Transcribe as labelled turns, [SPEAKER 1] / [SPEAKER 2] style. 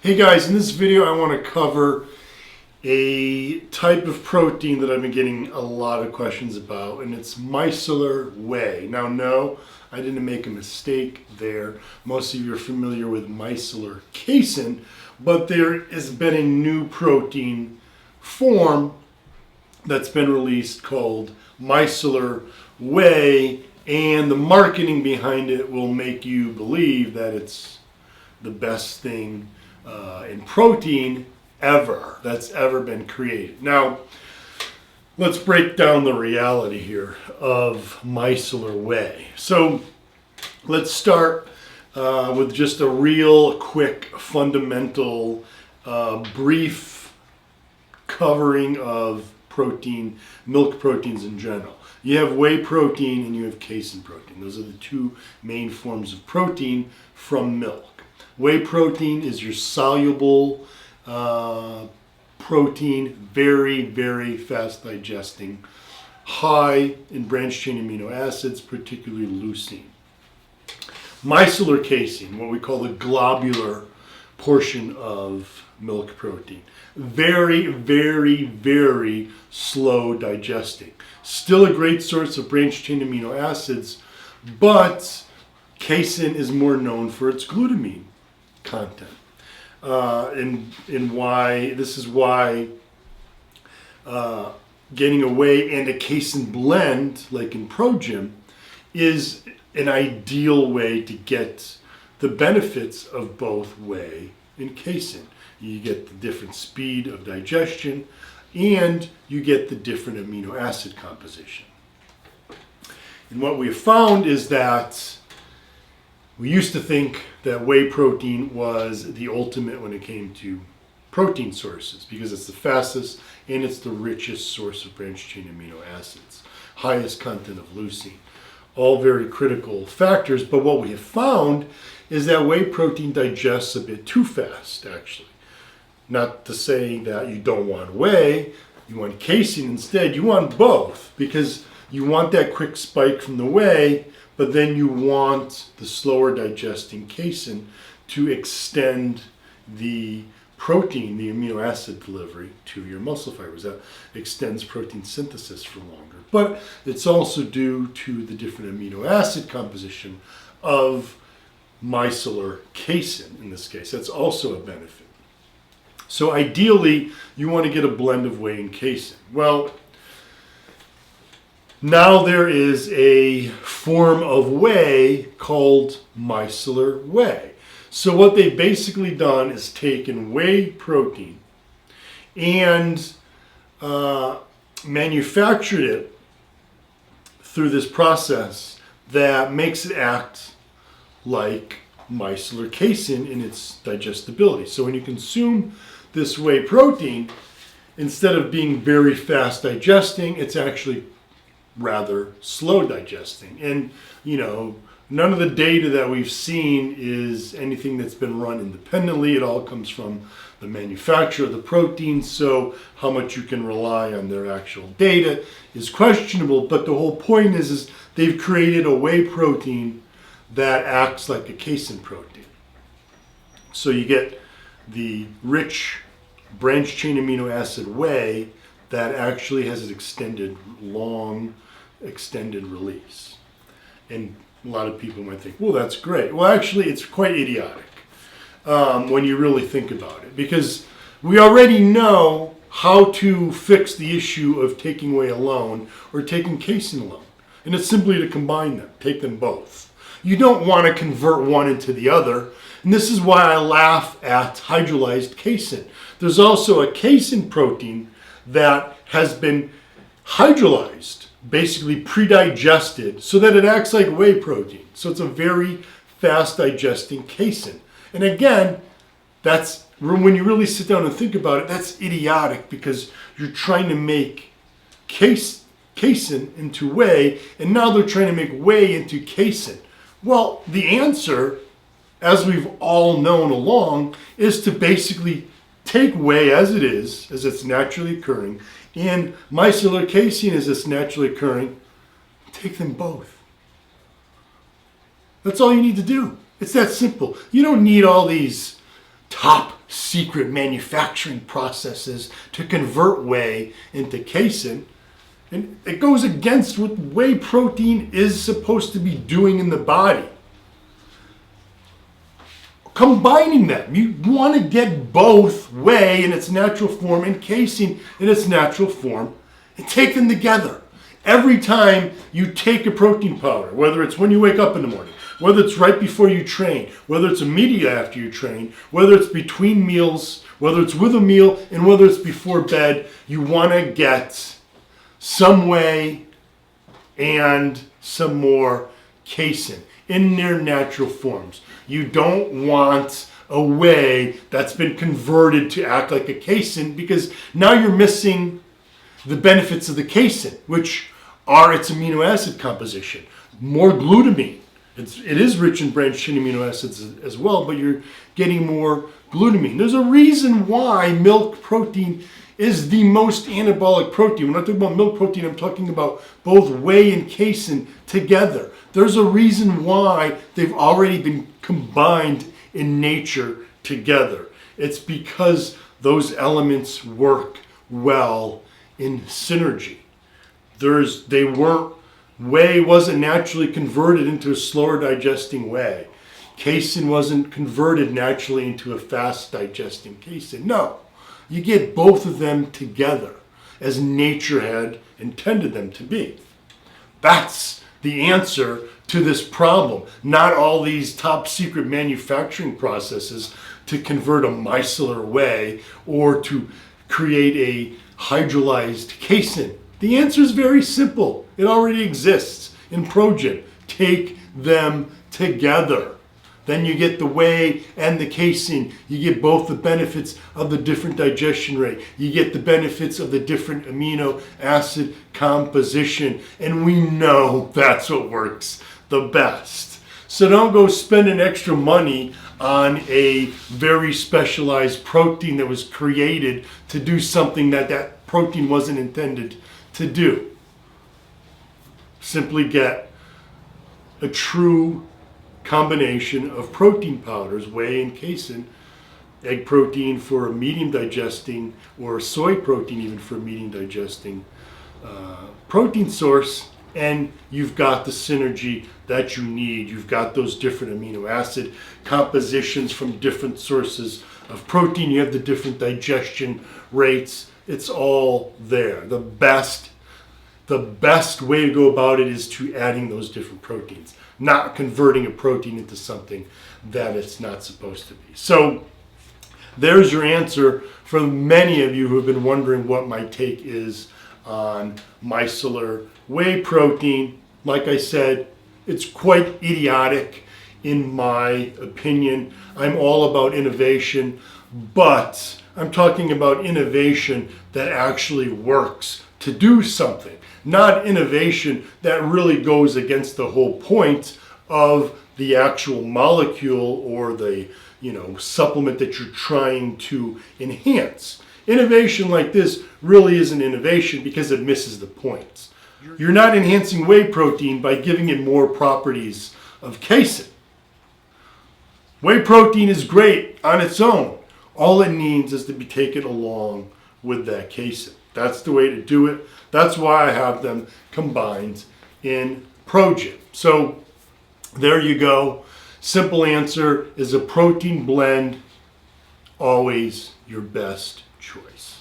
[SPEAKER 1] Hey guys, in this video I want to cover a type of protein that I've been getting a lot of questions about, and it's micellar whey. Now no, I didn't make a mistake there. Most of you are familiar with micellar casein, but there has been a new protein form that's been released called micellar whey, and the marketing behind it will make you believe that it's the best thing in protein that's ever been created. Now, let's break down the reality here of micellar whey. So let's start with just a real quick, fundamental, brief covering of protein, milk proteins in general. You have whey protein and you have casein protein. Those are the two main forms of protein from milk. Whey protein is your soluble protein, very, very fast digesting, high in branched chain amino acids, particularly leucine. Micellar casein, what we call the globular portion of milk protein, very, very, very slow digesting. Still a great source of branched chain amino acids, but casein is more known for its glutamine content. And why this is why getting a whey and a casein blend, like in ProGym, is an ideal way to get the benefits of both whey and casein. You get the different speed of digestion, and you get the different amino acid composition. And what we have found is that we used to think that whey protein was the ultimate when it came to protein sources because it's the fastest and it's the richest source of branched chain amino acids, highest content of leucine. All very critical factors, but what we have found is that whey protein digests a bit too fast, actually. Not to say that you don't want whey, you want casein instead. You want both because you want that quick spike from the whey, but then you want the slower digesting casein to extend the protein, the amino acid delivery to your muscle fibers. That extends protein synthesis for longer. But it's also due to the different amino acid composition of micellar casein in this case. That's also a benefit. So ideally, you want to get a blend of whey and casein. Well, now there is a form of whey called micellar whey. So what they've basically done is taken whey protein and manufactured it through this process that makes it act like micellar casein in its digestibility. So when you consume this whey protein, instead of being very fast digesting, it's actually rather slow digesting. And none of the data that we've seen is anything that's been run independently. It all comes from the manufacturer of the protein, so how much you can rely on their actual data is questionable. But the whole point is they've created a whey protein that acts like a casein protein. So you get the rich branched chain amino acid whey that actually has an long extended release. And a lot of people might think, well, that's great. Well, actually, it's quite idiotic when you really think about it, because we already know how to fix the issue of taking whey alone or taking casein alone. And it's simply to combine them, take them both. You don't want to convert one into the other. And this is why I laugh at hydrolyzed casein. There's also a casein protein that has been hydrolyzed, basically pre-digested, so that it acts like whey protein. So it's a very fast digesting casein. And again, that's when you really sit down and think about it, that's idiotic because you're trying to make casein into whey, and now they're trying to make whey into casein. Well, the answer, as we've all known along, is to basically take whey as it is, as it's naturally occurring, and micellar casein as it's naturally occurring, take them both. That's all you need to do. It's that simple. You don't need all these top secret manufacturing processes to convert whey into casein. And it goes against what whey protein is supposed to be doing in the body. Combining them, you want to get both whey in its natural form and casein in its natural form and take them together. Every time you take a protein powder, whether it's when you wake up in the morning, whether it's right before you train, whether it's immediately after you train, whether it's between meals, whether it's with a meal, and whether it's before bed, you want to get some whey and some more casein in their natural forms. You don't want a whey that's been converted to act like a casein, because now you're missing the benefits of the casein, which are its amino acid composition. More glutamine. It is rich in branched chain amino acids as well, but you're getting more glutamine. There's a reason why milk protein is the most anabolic protein. When I'm talking about milk protein, I'm talking about both whey and casein together. There's a reason why they've already been combined in nature together. It's because those elements work well in synergy. Whey wasn't naturally converted into a slower digesting whey. Casein wasn't converted naturally into a fast digesting casein. No, you get both of them together as nature had intended them to be. That's the answer to this problem. Not all these top secret manufacturing processes to convert a micellar whey or to create a hydrolyzed casein. The answer is very simple. It already exists in Progen. Take them together. Then you get the whey and the casein. You get both the benefits of the different digestion rate. You get the benefits of the different amino acid composition. And we know that's what works the best. So don't go spending extra money on a very specialized protein that was created to do something that protein wasn't intended to do. Simply get a true combination of protein powders, whey and casein, egg protein for a medium digesting, or soy protein even for a medium digesting protein source, and you've got the synergy that you need. You've got those different amino acid compositions from different sources of protein. You have the different digestion rates. It's all there. The best way to go about it is to adding those different proteins, not converting a protein into something that it's not supposed to be. So there's your answer for many of you who have been wondering what my take is on micellar whey protein. Like I said, it's quite idiotic in my opinion. I'm all about innovation, but I'm talking about innovation that actually works to do something, not innovation that really goes against the whole point of the actual molecule or the supplement that you're trying to enhance. Innovation like this really isn't innovation because it misses the point. You're not enhancing whey protein by giving it more properties of casein. Whey protein is great on its own. All it needs is to be taken along with that casein. That's the way to do it. That's why I have them combined in Progen. So there you go. Simple answer is a protein blend, always your best choice.